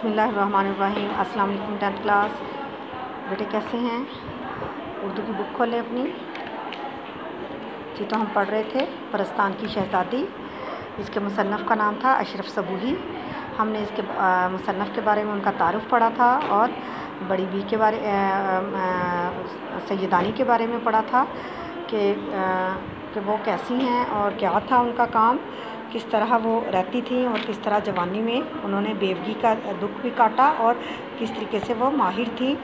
बिस्मिल्लाहिर्रहमानिर्रहीम। अस्सलाम वालेकुम 10th क्लास बेटे, कैसे हैं? उर्दू की बुक खोलें अपनी। जी, तो हम पढ़ रहे थे परस्तान की शहज़ादी। इसके मुसन्नफ़ का नाम था अशरफ सबूही। हमने इसके मुसन्नफ़ के बारे में उनका तारुफ़ पढ़ा था और बड़ी बी के बारे सैयदानी के बारे में पढ़ा था कि वो कैसी हैं और क्या था उनका काम, किस तरह वो रहती थी और किस तरह जवानी में उन्होंने बेवगी का दुख भी काटा और किस तरीके से वो माहिर थी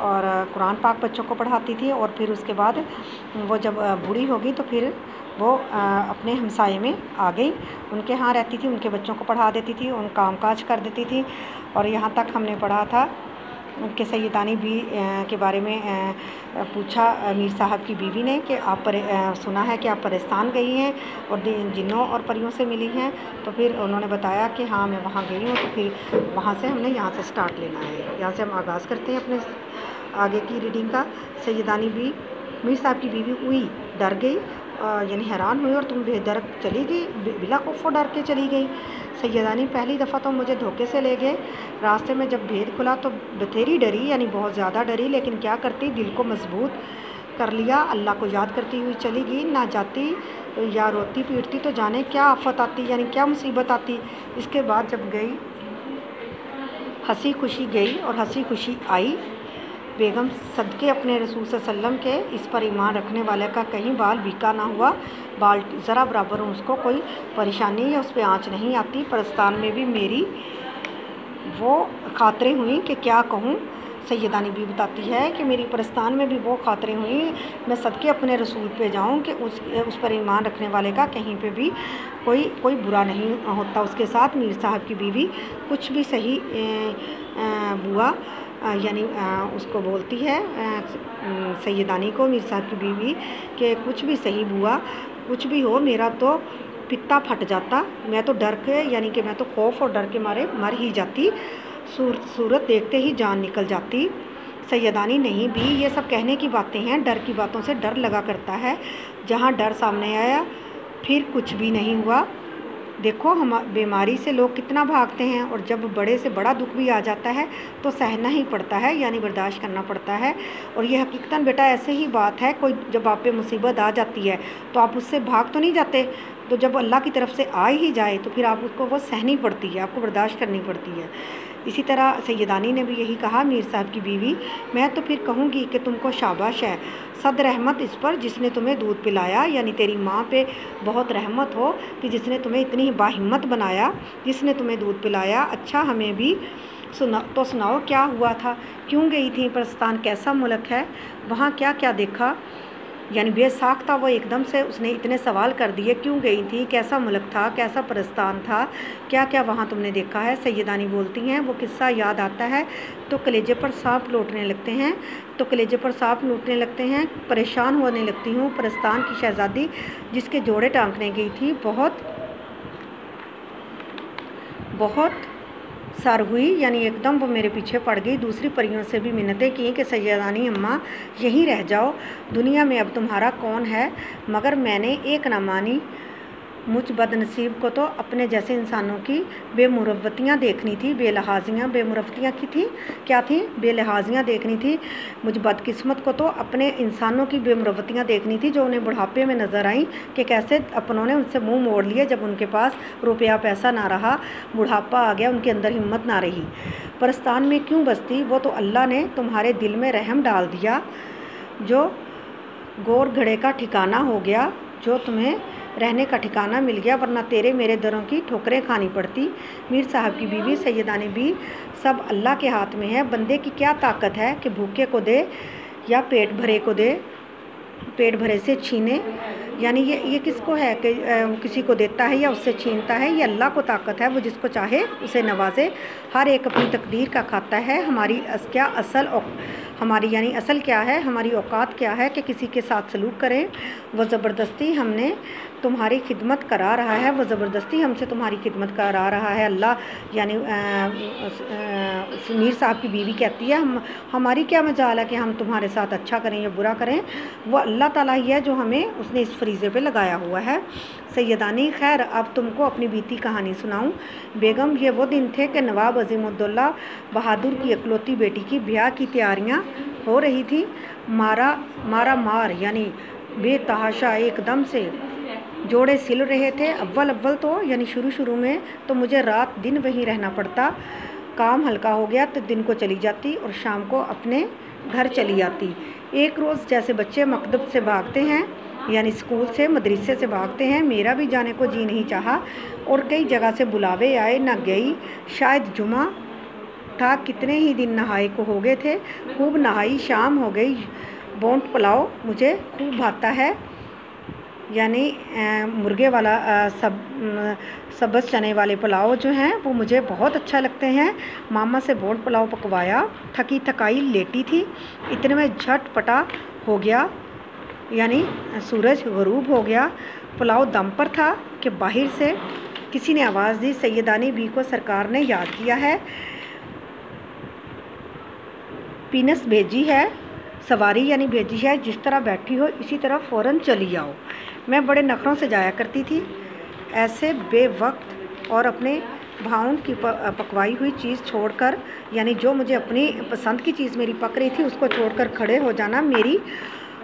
और कुरान पाक बच्चों को पढ़ाती थी। और फिर उसके बाद वो जब बूढ़ी होगी तो फिर वो अपने हमसाये में आ गई, उनके यहाँ रहती थी, उनके बच्चों को पढ़ा देती थी, उन काम काज कर देती थी। और यहाँ तक हमने पढ़ा था उनके सैयदानी भी के बारे में पूछा मीर साहब की बीवी ने कि आप सुना है कि आप परस्तान गई हैं और जिन्नों और परियों से मिली हैं। तो फिर उन्होंने बताया कि हाँ, मैं वहाँ गई हूँ। तो फिर वहाँ से हमने यहाँ से स्टार्ट लेना है। यहाँ से हम आगाज़ करते हैं अपने आगे की रीडिंग का। सैयदानी भी मीर साहब की बीवी हुई डर गई, यानी हैरान हुई और तुम बेदर चली गई, बिला खौफ डर के चली गई। सैयदानी, पहली दफ़ा तो मुझे धोखे से ले गए, रास्ते में जब भेद खुला तो बथेरी डरी, यानी बहुत ज़्यादा डरी, लेकिन क्या करती, दिल को मजबूत कर लिया, अल्लाह को याद करती हुई चली गई। ना जाती या रोती पीटती तो जाने क्या आफत आती, यानी क्या मुसीबत आती। इसके बाद जब गई हंसी खुशी गई और हंसी खुशी आई। बेगम सदके अपने रसूल सल्लम के इस पर ईमान रखने वाले का कहीं बाल बीका ना हुआ, बाल ज़रा बराबर उसको कोई परेशानी या उस पर आँच नहीं आती। परस्तान में भी मेरी वो खातरें हुई कि क्या कहूँ। सैयदानी भी बताती है कि मेरी परस्तान में भी वो खातरें हुई, मैं सदके अपने रसूल पे जाऊँ कि उस पर ईमान रखने वाले का कहीं पे भी कोई बुरा नहीं होता उसके साथ। मीर साहब की बीवी कुछ भी सही बुआ, यानी उसको बोलती है सैयदानी को, मीर साहब की बीवी, कि कुछ भी सही बुआ, कुछ भी हो, मेरा तो पित्ता फट जाता, मैं तो डर के, यानी कि मैं तो खौफ और डर के मारे मर ही जाती, सूरत देखते ही जान निकल जाती। सैयदानी, नहीं भी, ये सब कहने की बातें हैं, डर की बातों से डर लगा करता है। जहाँ डर सामने आया फिर कुछ भी नहीं हुआ। देखो, हम बीमारी से लोग कितना भागते हैं और जब बड़े से बड़ा दुख भी आ जाता है तो सहना ही पड़ता है, यानी बर्दाश्त करना पड़ता है। और ये हकीकतन बेटा ऐसे ही बात है, कोई जब आप पे मुसीबत आ जाती है तो आप उससे भाग तो नहीं जाते, तो जब अल्लाह की तरफ से आ ही जाए तो फिर आप उसको वो सहनी पड़ती है, आपको बर्दाश्त करनी पड़ती है। इसी तरह सैयदानी ने भी यही कहा, मीर साहब की बीवी, मैं तो फिर कहूँगी कि तुमको शाबाश है, सद रहमत इस पर जिसने तुम्हें दूध पिलाया, यानी तेरी माँ पे बहुत रहमत हो कि जिसने तुम्हें इतनी बाहिम्मत बनाया, जिसने तुम्हें दूध पिलाया। अच्छा, हमें भी सुनाओ क्या हुआ था, क्यों गई थी परस्तान, कैसा मुल्क है, वहाँ क्या क्या देखा। यानी बेसाख था वो, एकदम से उसने इतने सवाल कर दिए, क्यों गई थी, कैसा मुल्क था, कैसा परस्तान था, क्या क्या वहाँ तुमने देखा है। सैयदानी बोलती हैं, वो किस्सा याद आता है तो कलेजे पर सांप लौटने लगते हैं, परेशान होने लगती हूँ। परस्तान की शहज़ादी जिसके जोड़े टांकने गई थी बहुत सर हुई, यानी एकदम वो मेरे पीछे पड़ गई। दूसरी परियों से भी मिन्नतें की कि सैयदानी अम्मा यहीं रह जाओ, दुनिया में अब तुम्हारा कौन है, मगर मैंने एक न मानी। मुझ बदनसीब को तो अपने जैसे इंसानों की बेमुरवतियाँ देखनी थी, बेमुरवतियाँ की थी, क्या थी, बेलिहाजियाँ देखनी थी। मुझ बदकिस्मत को तो अपने इंसानों की बेमुरवतियाँ देखनी थी, जो उन्हें बुढ़ापे में नज़र आई कि कैसे अपनों ने उनसे मुंह मोड़ लिए जब उनके पास रुपया पैसा ना रहा, बुढ़ापा आ गया, उनके अंदर हिम्मत ना रही। परस्तान में क्यों बसती, वो तो अल्लाह ने तुम्हारे दिल में रहम डाल दिया, जो गोर घड़े का ठिकाना हो गया, जो तुम्हें रहने का ठिकाना मिल गया, वरना तेरे मेरे दरों की ठोकरें खानी पड़ती। मीर साहब की बीवी सैयदानी भी, सब अल्लाह के हाथ में है, बंदे की क्या ताकत है कि भूखे को दे या पेट भरे को दे, पेट भरे से छीने, यानी ये किसको है कि किसी को देता है या उससे छीनता है, ये अल्लाह को ताकत है, वो जिसको चाहे उसे नवाजे। हर एक अपनी तकदीर का खाता है। हमारी यानी असल क्या है, हमारी औकात क्या है कि किसी के साथ सलूक करें। वो ज़बरदस्ती हमने तुम्हारी खिदमत करा रहा है, वो ज़बरदस्ती हमसे तुम्हारी खिदमत करा रहा है अल्लाह, यानी मीर साहब की बीवी कहती है, हमारी क्या मजाल है कि हम तुम्हारे साथ अच्छा करें या बुरा करें, वो अल्लाह ताला ही है जो हमें, उसने इस फरीज़े पे लगाया हुआ है। सैयदानी, खैर अब तुमको अपनी बीती कहानी सुनाऊं। बेगम, ये वो दिन थे कि नवाब अज़ीमुद्दौला बहादुर की इकलौती बेटी की ब्याह की तैयारियां हो रही थी। मार यानी बेतहाशा एकदम से जोड़े सिल रहे थे। अव्वल तो यानी शुरू में तो मुझे रात दिन वहीं रहना पड़ता। काम हल्का हो गया तो दिन को चली जाती और शाम को अपने घर चली आती। एक रोज़ जैसे बच्चे मकतब से भागते हैं यानी स्कूल से मदरसे से भागते हैं, मेरा भी जाने को जी नहीं चाहा और कई जगह से बुलावे आए, न गई। शायद जुमा था, कितने ही दिन नहाए को हो गए थे। खूब नहाई, शाम हो गई। बोंट पुलाव मुझे खूब भाता है, यानी मुर्गे वाला सब्ज़ चने वाले पुलाव जो हैं वो मुझे बहुत अच्छा लगते हैं। मामा से बोंट पुलाव पकवाया। थकी थकाई लेटी थी, इतने में झटपटा हो गया, यानी सूरज गरूब हो गया। पुलाव दम पर था कि बाहर से किसी ने आवाज़ दी, सैयदानी बी को सरकार ने याद किया है, पीनस भेजी है, सवारी यानी भेजी है, जिस तरह बैठी हो इसी तरह फ़ौरन चली आओ। मैं बड़े नखरों से जाया करती थी, ऐसे बेवक्त और अपने भाउन की पकवाई हुई चीज़ छोड़कर, यानी जो मुझे अपनी पसंद की चीज़ मेरी पक रही थी उसको छोड़कर खड़े हो जाना मेरी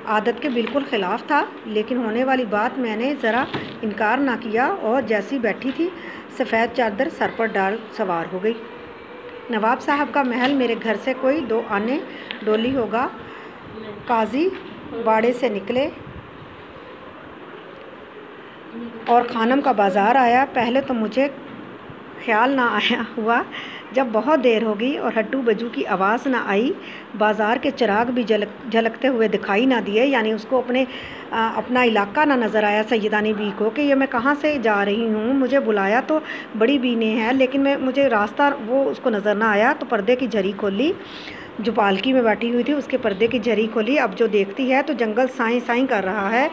आदत के बिल्कुल ख़िलाफ़ था। लेकिन होने वाली बात मैंने ज़रा इनकार ना किया और जैसी बैठी थी सफ़ेद चादर सर पर डाल सवार हो गई। नवाब साहब का महल मेरे घर से कोई 2 आने डोली होगा। काजी बाड़े से निकले और खानम का बाज़ार आया। पहले तो मुझे ख्याल ना आया हुआ, जब बहुत देर हो गई और हट्टू बजू की आवाज़ ना आई, बाज़ार के चिराग भी झलकते हुए दिखाई ना दिए, यानी उसको अपना इलाका ना नज़र आया सैयदानी बी को कि ये मैं कहाँ से जा रही हूँ। मुझे बुलाया तो बड़ी बी ने है, लेकिन मुझे रास्ता वो उसको नज़र ना आया। तो पर्दे की झरी खोली, जो पालकी में बैठी हुई थी उसके पर्दे की झरी खोली। अब जो देखती है तो जंगल साईं साईं कर रहा है,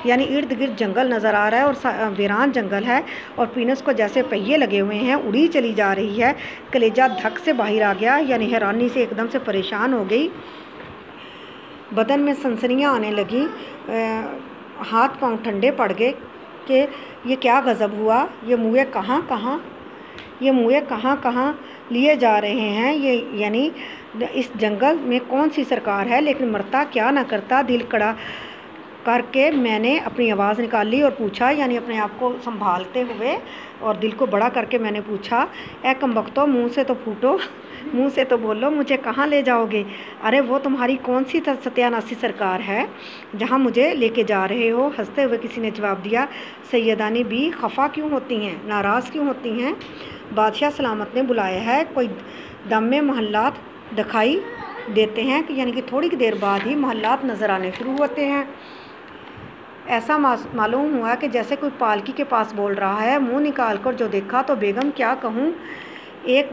यानी इर्द गिर्द जंगल नज़र आ रहा है और वीरान जंगल है और पीनस को जैसे पहिए लगे हुए हैं, उड़ी चली जा रही है। कलेजा धक से बाहर आ गया, यानी हैरानी से एकदम से परेशान हो गई। बदन में सनसनियाँ आने लगी, हाथ पांव ठंडे पड़ गए कि ये क्या गज़ब हुआ। ये मुए कहाँ लिए जा रहे हैं, ये यानी इस जंगल में कौन सी सरकार है। लेकिन मरता क्या ना करता, दिल कड़ा करके मैंने अपनी आवाज़ निकाली और पूछा, यानी अपने आप को संभालते हुए और दिल को बड़ा करके मैंने पूछा, ए कमबख्तो, मुँह से तो फूटो, मुँह से तो बोलो, मुझे कहाँ ले जाओगे? अरे वो तुम्हारी कौन सी सत्यानासी सरकार है जहाँ मुझे लेके जा रहे हो? हंसते हुए किसी ने जवाब दिया, सैयदानी बी खफा क्यों होती हैं, नाराज़ क्यों होती हैं? बादशाह सलामत ने बुलाया है। कोई दम में महल्लात दिखाई देते हैं, यानी कि थोड़ी देर बाद ही महल्लात नज़र आने शुरू होते हैं। ऐसा मालूम हुआ कि जैसे कोई पालकी के पास बोल रहा है। मुंह निकाल कर जो देखा तो बेगम क्या कहूँ, एक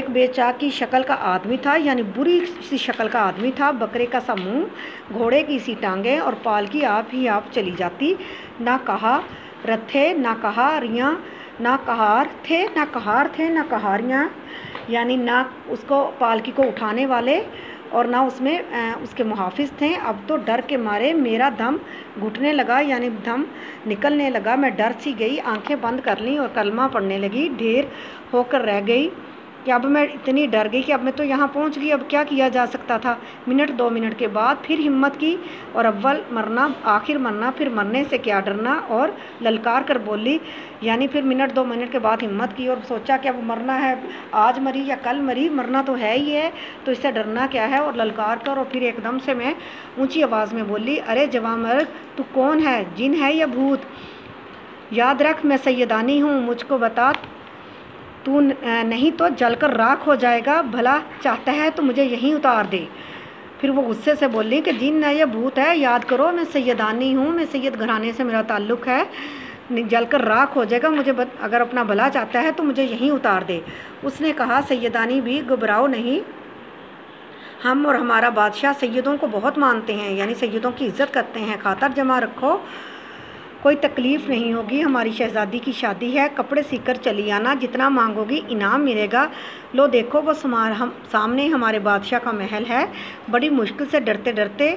बेचा की शक्ल का आदमी था, यानी बुरी सी शक्ल का आदमी था। बकरे का सा मुँह, घोड़े की सी टांगें और पालकी आप ही आप चली जाती। ना कहा रथे ना कहारियाँ, ना कहार थे ना कहारियाँ, यानी ना उसको पालकी को उठाने वाले और ना उसमें उसके मुहाफिज थे। अब तो डर के मारे मेरा दम घुटने लगा, यानी दम निकलने लगा। मैं डर सी गई, आंखें बंद कर लीं और कलमा पढ़ने लगी। ढेर होकर रह गई कि अब मैं इतनी डर गई कि अब मैं तो यहाँ पहुँच गई, अब क्या किया जा सकता था। मिनट 2 मिनट के बाद फिर हिम्मत की और अव्वल मरना आखिर मरना, फिर मरने से क्या डरना, और ललकार कर बोली, यानी फिर मिनट 2 मिनट के बाद हिम्मत की और सोचा कि अब मरना है, आज मरी या कल मरी, मरना तो है ही है, तो इससे डरना क्या है। और ललकार कर और फिर एकदम से मैं ऊँची आवाज़ में बोली, अरे जवामर्द, तू कौन है, जिन है या भूत? याद रख मैं सैयदानी हूँ, मुझको बता, तू नहीं तो जलकर राख हो जाएगा। भला चाहता है तो मुझे यहीं उतार दे। फिर वो गुस्से से बोली कि जिन है या भूत है, याद करो मैं सैयदानी हूँ, मैं सैयद घराने से मेरा ताल्लुक़ है, जलकर राख हो जाएगा। मुझे अगर अपना भला चाहता है तो मुझे यहीं उतार दे। उसने कहा, सैयदानी भी घबराओ नहीं, हम और हमारा बादशाह सैयदों को बहुत मानते हैं, यानी सैयदों की इज़्ज़त करते हैं, खातर जमा रखो, कोई तकलीफ़ नहीं होगी। हमारी शहज़ादी की शादी है, कपड़े सीकर चली आना, जितना मांगोगी इनाम मिलेगा। लो देखो वो सामने हमारे बादशाह का महल है। बड़ी मुश्किल से डरते डरते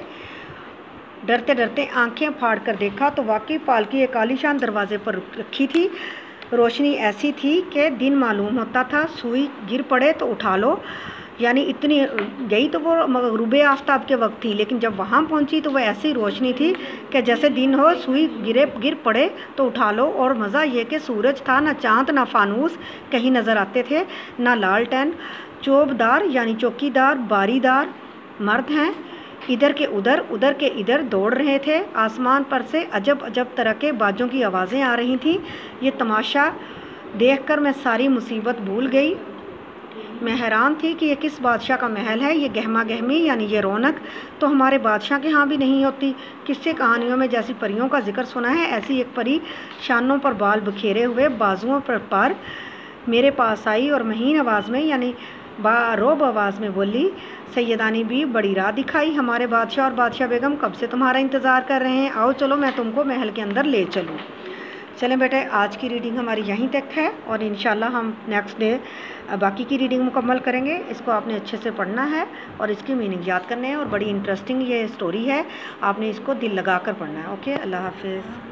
डरते डरते आंखें फाड़ कर देखा तो वाकई पालकी एक आलीशान दरवाजे पर रखी थी। रोशनी ऐसी थी कि दिन मालूम होता था। सुई गिर पड़े तो उठा लो, यानी इतनी गई तो वो गुरूबे आफ्ताब के वक्त थी, लेकिन जब वहाँ पहुँची तो वह ऐसी रोशनी थी कि जैसे दिन हो, सुई गिर पड़े तो उठा लो। और मज़ा ये कि सूरज था, ना चाँद ना फानूस कहीं नज़र आते थे, ना लालटेन। चौबदार यानी चौकीदार बारीदार मर्द हैं, इधर के उधर दौड़ रहे थे। आसमान पर से अजब अजब तरह के बाजों की आवाज़ें आ रही थीं। ये तमाशा देखकर मैं सारी मुसीबत भूल गई। मैं हैरान थी कि ये किस बादशाह का महल है। ये गहमा गहमी यानी ये रौनक तो हमारे बादशाह के यहाँ भी नहीं होती। किस्से कहानियों में जैसी परियों का जिक्र सुना है, ऐसी एक परी शानों पर बाल बिखेरे हुए, बाजुओं पर मेरे पास आई और महीन आवाज़ में यानी बारोब आवाज़ में बोली, सैयदानी भी बड़ी राह दिखाई। हमारे बादशाह और बादशाह बेगम कब से तुम्हारा इंतज़ार कर रहे हैं। आओ चलो मैं तुमको महल के अंदर ले चलूँ। चलें बेटे, आज की रीडिंग हमारी यहीं तक है और इंशाल्लाह हम नेक्स्ट डे बाकी की रीडिंग मुकम्मल करेंगे। इसको आपने अच्छे से पढ़ना है और इसकी मीनिंग याद करने हैं और बड़ी इंटरेस्टिंग ये स्टोरी है, आपने इसको दिल लगा कर पढ़ना है। ओके, अल्लाह हाफिज़।